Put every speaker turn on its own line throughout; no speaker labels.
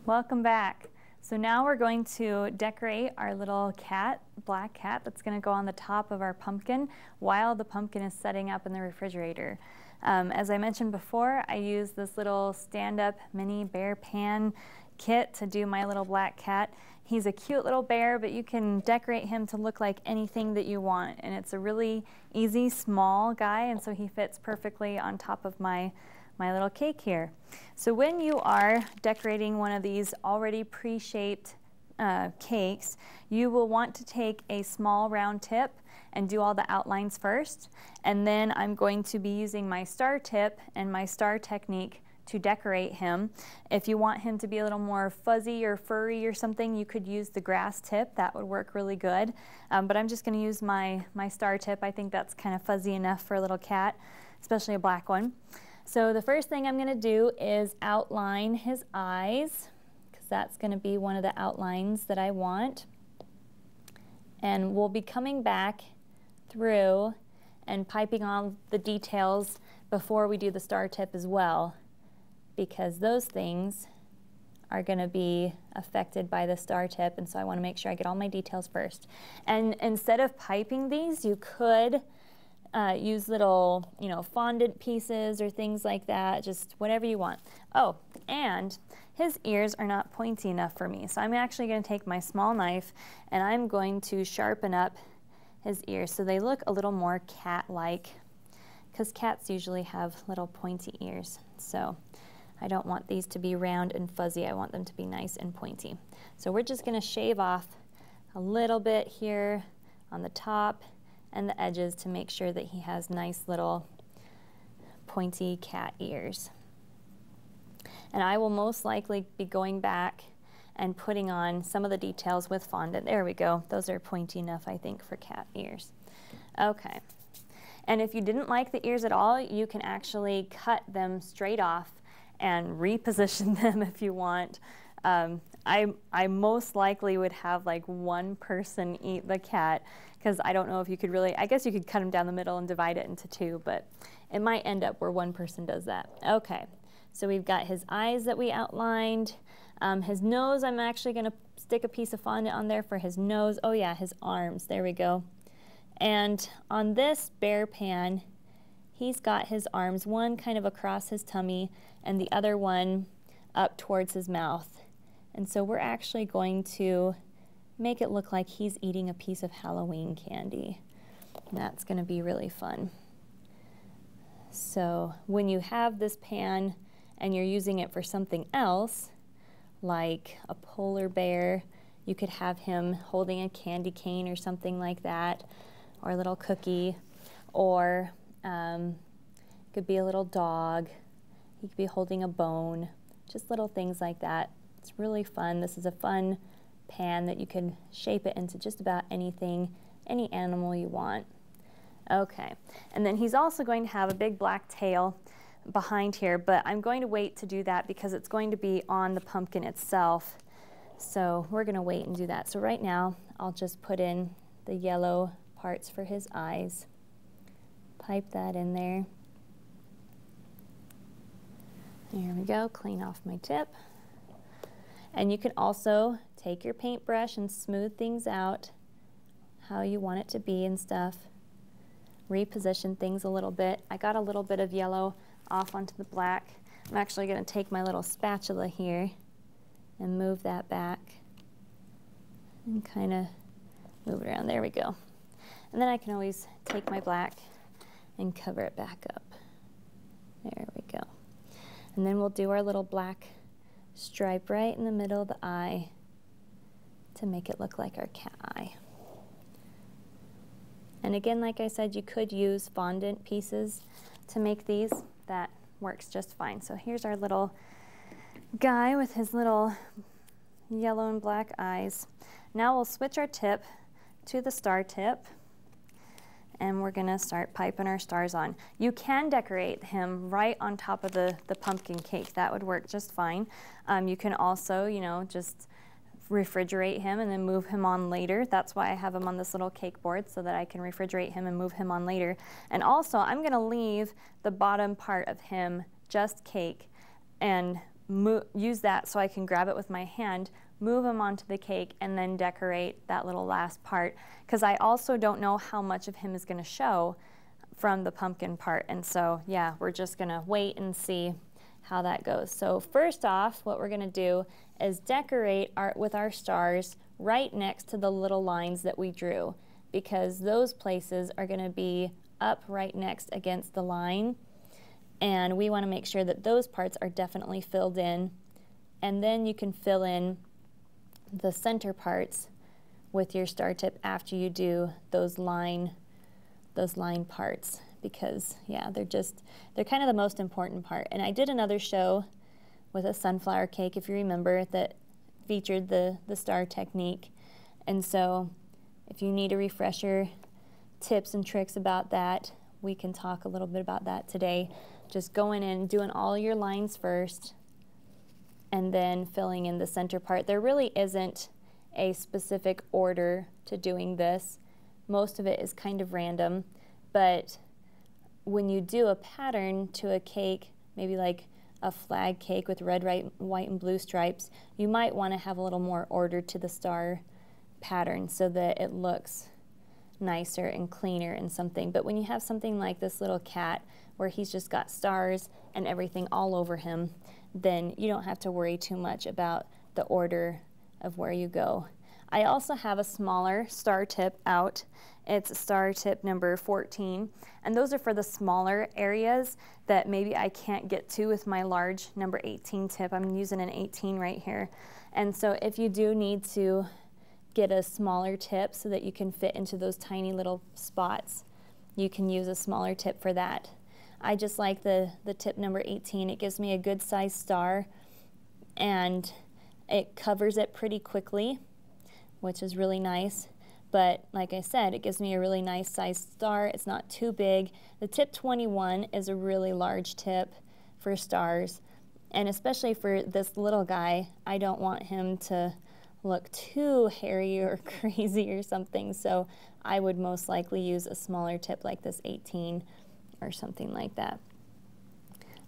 Welcome back. So now we're going to decorate our little cat, black cat, that's going to go on the top of our pumpkin while the pumpkin is setting up in the refrigerator. As I mentioned before, I use this little stand-up mini bear pan kit to do my little black cat. He's a cute little bear, but you can decorate him to look like anything that you want, and it's a really easy small guy, and so he fits perfectly on top of my little cake here. So when you are decorating one of these already pre-shaped cakes, you will want to take a small round tip and do all the outlines first, and then I'm going to be using my star tip and my star technique to decorate him. If you want him to be a little more fuzzy or furry or something, you could use the grass tip. That would work really good. But I'm just going to use my star tip. I think that's kind of fuzzy enough for a little cat, especially a black one. So the first thing I'm going to do is outline his eyes, because that's going to be one of the outlines that I want. And we'll be coming back through and piping on the details before we do the star tip as well, because those things are going to be affected by the star tip, and so I want to make sure I get all my details first. And instead of piping these, you could use little, fondant pieces or things like that, just whatever you want. Oh, and his ears are not pointy enough for me, so I'm actually going to take my small knife and I'm going to sharpen up his ears so they look a little more cat-like, because cats usually have little pointy ears. So I don't want these to be round and fuzzy. I want them to be nice and pointy. So we're just going to shave off a little bit here on the top and the edges to make sure that he has nice little pointy cat ears. And I will most likely be going back and putting on some of the details with fondant. There we go. Those are pointy enough, I think, for cat ears. Okay. And if you didn't like the ears at all, you can actually cut them straight off and reposition them if you want. I most likely would have like one person eat the cat, because I don't know if you could really, I guess you could cut them down the middle and divide it into two, but it might end up where one person does that. Okay, so we've got his eyes that we outlined. His nose, I'm actually going to stick a piece of fondant on there for his nose. Oh yeah, his arms, there we go. And on this bear pan, he's got his arms, one kind of across his tummy and the other one up towards his mouth. And so we're actually going to make it look like he's eating a piece of Halloween candy. And that's going to be really fun. So when you have this pan and you're using it for something else, like a polar bear, you could have him holding a candy cane or something like that, or a little cookie, or it could be a little dog. He could be holding a bone, just little things like that. It's really fun. This is a fun pan that you can shape it into just about anything, any animal you want. Okay, and then he's also going to have a big black tail behind here, but I'm going to wait to do that because it's going to be on the pumpkin itself. So we're going to wait and do that. So right now, I'll just put in the yellow parts for his eyes. Pipe that in there. There we go, clean off my tip. And you can also take your paintbrush and smooth things out how you want it to be and stuff. Reposition things a little bit. I got a little bit of yellow off onto the black. I'm actually going to take my little spatula here and move that back and kind of move it around. There we go. And then I can always take my black and cover it back up. There we go. And then we'll do our little black stripe right in the middle of the eye to make it look like our cat eye. And again, like I said, you could use fondant pieces to make these. That works just fine. So here's our little guy with his little yellow and black eyes. Now we'll switch our tip to the star tip, and we're going to start piping our stars on. You can decorate him right on top of the pumpkin cake. That would work just fine. You can also, just refrigerate him and then move him on later. That's why I have him on this little cake board, so that I can refrigerate him and move him on later. And also, I'm going to leave the bottom part of him just cake and use that so I can grab it with my hand, move them onto the cake, and then decorate that little last part, because I also don't know how much of him is going to show from the pumpkin part. And so yeah, we're just going to wait and see how that goes. So first off, what we're going to do is decorate with our stars right next to the little lines that we drew, because those places are going to be up right next against the line, and we want to make sure that those parts are definitely filled in. And then you can fill in the center parts with your star tip after you do those line parts, because yeah, they're kind of the most important part. And I did another show with a sunflower cake, if you remember, that featured the star technique. And so if you need a refresher, tips and tricks about that, we can talk a little bit about that today. Just going in, doing all your lines first, and then filling in the center part. There really isn't a specific order to doing this. Most of it is kind of random, but when you do a pattern to a cake, maybe like a flag cake with red, white, and blue stripes, you might want to have a little more order to the star pattern so that it looks nicer and cleaner and something. But when you have something like this little cat where he's just got stars and everything all over him, then you don't have to worry too much about the order of where you go. I also have a smaller star tip out. It's star tip number 14, and those are for the smaller areas that maybe I can't get to with my large number 18 tip. I'm using an 18 right here. And so if you do need to get a smaller tip so that you can fit into those tiny little spots, you can use a smaller tip for that. I just like the tip number 18. It gives me a good size star, and it covers it pretty quickly, which is really nice. But like I said, it gives me a really nice size star. It's not too big. The tip 21 is a really large tip for stars, and especially for this little guy, I don't want him to look too hairy or crazy or something, so I would most likely use a smaller tip like this 18 or something like that.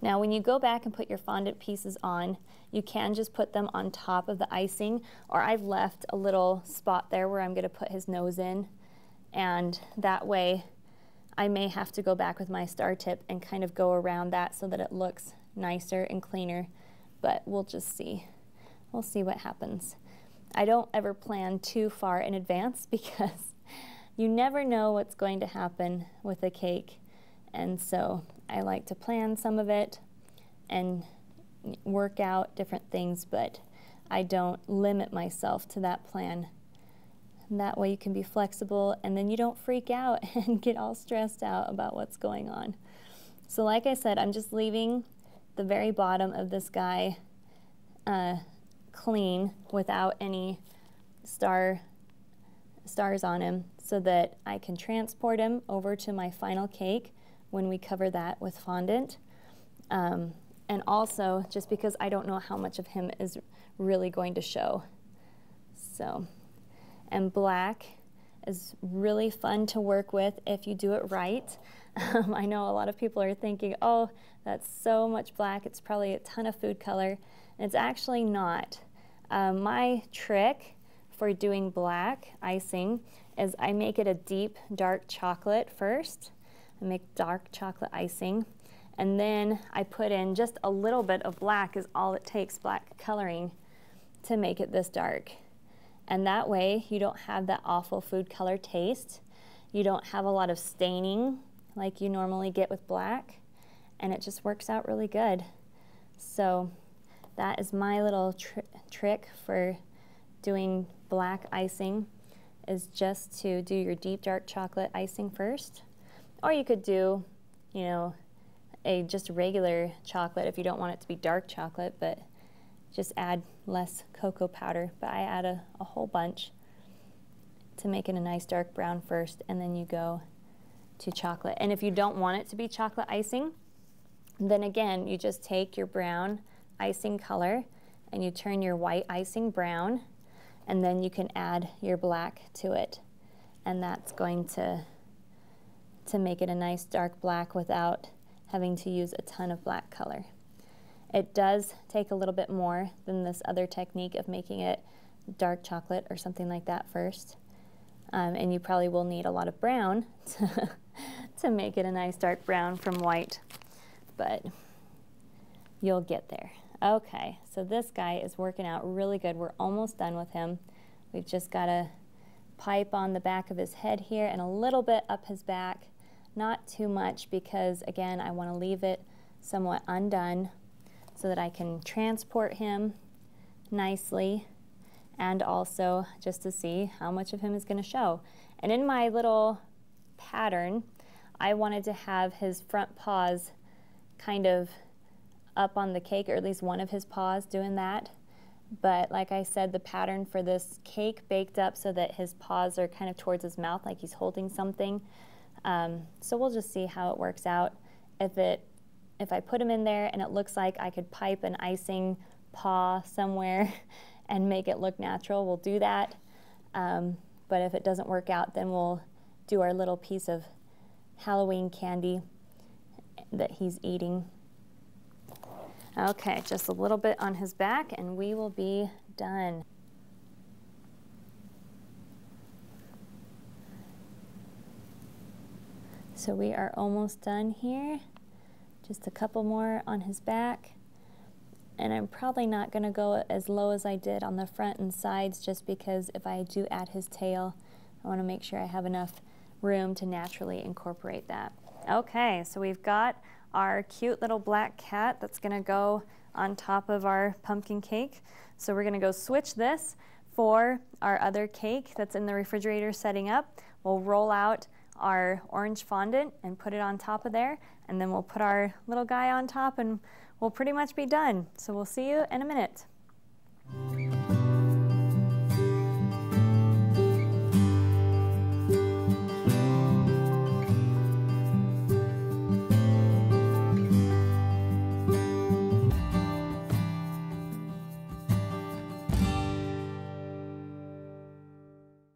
Now when you go back and put your fondant pieces on, you can just put them on top of the icing, or I've left a little spot there where I'm going to put his nose in, and that way I may have to go back with my star tip and kind of go around that so that it looks nicer and cleaner, but we'll just see. We'll see what happens. I don't ever plan too far in advance because you never know what's going to happen with a cake, and so I like to plan some of it and work out different things, but I don't limit myself to that plan. And that way you can be flexible, and then you don't freak out and get all stressed out about what's going on. So like I said, I'm just leaving the very bottom of this guy clean without any stars on him so that I can transport him over to my final cake when we cover that with fondant. And also just because I don't know how much of him is really going to show. So, and black is really fun to work with if you do it right. I know a lot of people are thinking, oh, that's so much black, it's probably a ton of food color. And it's actually not. My trick for doing black icing is I make it a deep dark chocolate first. I make dark chocolate icing, and then I put in just a little bit of black, is all it takes, black coloring, to make it this dark. And that way you don't have that awful food color taste. You don't have a lot of staining like you normally get with black, and it just works out really good. So that is my little trick for doing black icing, is just to do your deep dark chocolate icing first. Or you could do, you know, just regular chocolate if you don't want it to be dark chocolate, but just add less cocoa powder. But I add a whole bunch to make it a nice dark brown first, and then you go to chocolate. And if you don't want it to be chocolate icing, then again, you just take your brown icing color and you turn your white icing brown, and then you can add your black to it. And that's going to make it a nice dark black without having to use a ton of black color. It does take a little bit more than this other technique of making it dark chocolate or something like that first. And you probably will need a lot of brown to make it a nice dark brown from white, but you'll get there. Okay, so this guy is working out really good. We're almost done with him. We've just got to pipe on the back of his head here and a little bit up his back. Not too much because, again, I want to leave it somewhat undone so that I can transport him nicely, and also just to see how much of him is going to show. And in my little pattern, I wanted to have his front paws kind of up on the cake, or at least one of his paws doing that. But like I said, the pattern for this cake baked up so that his paws are kind of towards his mouth, like he's holding something. So we'll just see how it works out. If I put him in there and it looks like I could pipe an icing paw somewhere and make it look natural, we'll do that. But if it doesn't work out, then we'll do our little piece of Halloween candy that he's eating. Okay, just a little bit on his back and we will be done. So we are almost done here. Just a couple more on his back. And I'm probably not going to go as low as I did on the front and sides, just because if I do add his tail, I want to make sure I have enough room to naturally incorporate that. Okay, so we've got our cute little black cat that's going to go on top of our pumpkin cake. So we're going to go switch this for our other cake that's in the refrigerator setting up. We'll roll out our orange fondant and put it on top of there, and then we'll put our little guy on top and we'll pretty much be done. So we'll see you in a minute.